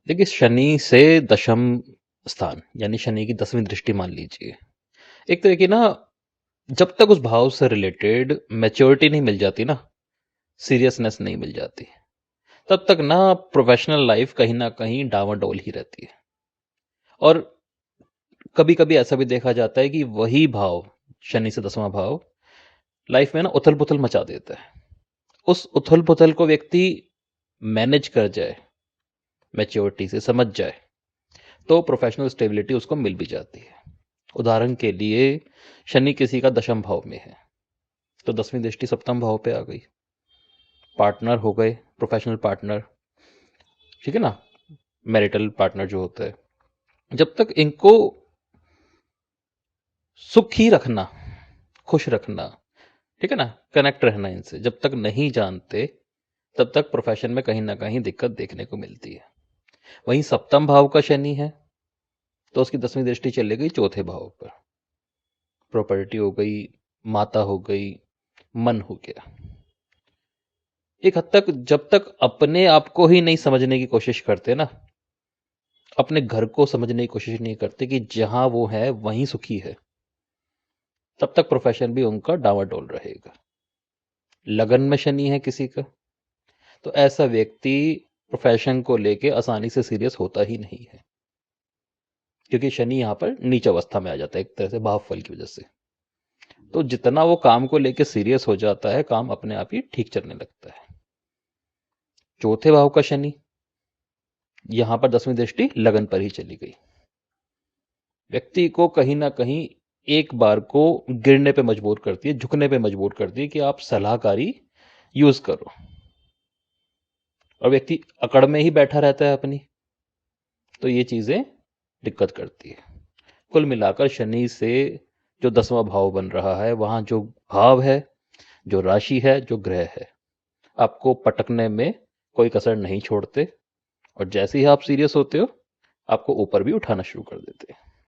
देखिए, शनि से दशम स्थान यानी शनि की 10वीं दृष्टि मान लीजिए। एक तरह की ना, जब तक उस भाव से रिलेटेड मैच्योरिटी नहीं मिल जाती ना, सीरियसनेस नहीं मिल जाती, तब तक ना प्रोफेशनल लाइफ कहीं ना कहीं डावाडोल ही रहती है। और कभी कभी ऐसा भी देखा जाता है कि वही भाव, शनि से 10वां भाव, लाइफ में ना उथल पुथल मचा देता है। उस उथल पुथल को व्यक्ति मैनेज कर जाए, मैच्योरिटी से समझ जाए, तो प्रोफेशनल स्टेबिलिटी उसको मिल भी जाती है। उदाहरण के लिए, शनि किसी का दशम भाव में है, तो 10वीं दृष्टि सप्तम भाव पे आ गई। पार्टनर हो गए, प्रोफेशनल पार्टनर, ठीक है ना, मैरिटल पार्टनर जो होता है, जब तक इनको सुखी रखना, खुश रखना, ठीक है ना, कनेक्ट रहना इनसे जब तक नहीं जानते, तब तक प्रोफेशन में कहीं ना कहीं दिक्कत देखने को मिलती है। वहीं सप्तम भाव का शनि है, तो उसकी 10वीं दृष्टि चली गई चौथे भाव पर। प्रॉपर्टी हो गई, माता हो गई, मन हो गया। एक हद तक जब तक अपने आप को ही नहीं समझने की कोशिश करते ना, अपने घर को समझने की कोशिश नहीं करते कि जहां वो है वहीं सुखी है, तब तक प्रोफेशन भी उनका डावाडोल रहेगा। लगन में शनि है किसी का, तो ऐसा व्यक्ति प्रोफेशन को लेके आसानी से सीरियस होता ही नहीं है, क्योंकि शनि यहाँ पर नीच अवस्था में आ जाता है एक तरह से भाव फल की वजह से। तो जितना वो काम को लेके सीरियस हो जाता है, काम अपने आप ही ठीक चलने लगता है। चौथे भाव का शनि, यहां पर 10वीं दृष्टि लगन पर ही चली गई। व्यक्ति को कहीं ना कहीं एक बार को गिरने पे मजबूर करती है, झुकने पे मजबूर करती है कि आप सलाहकारी यूज करो, और व्यक्ति अकड़ में ही बैठा रहता है अपनी, तो ये चीजें दिक्कत करती है। कुल मिलाकर शनि से जो 10वां भाव बन रहा है, वहां जो भाव है, जो राशि है, जो ग्रह है, आपको पटकने में कोई कसर नहीं छोड़ते, और जैसे ही आप सीरियस होते हो, आपको ऊपर भी उठाना शुरू कर देते हैं।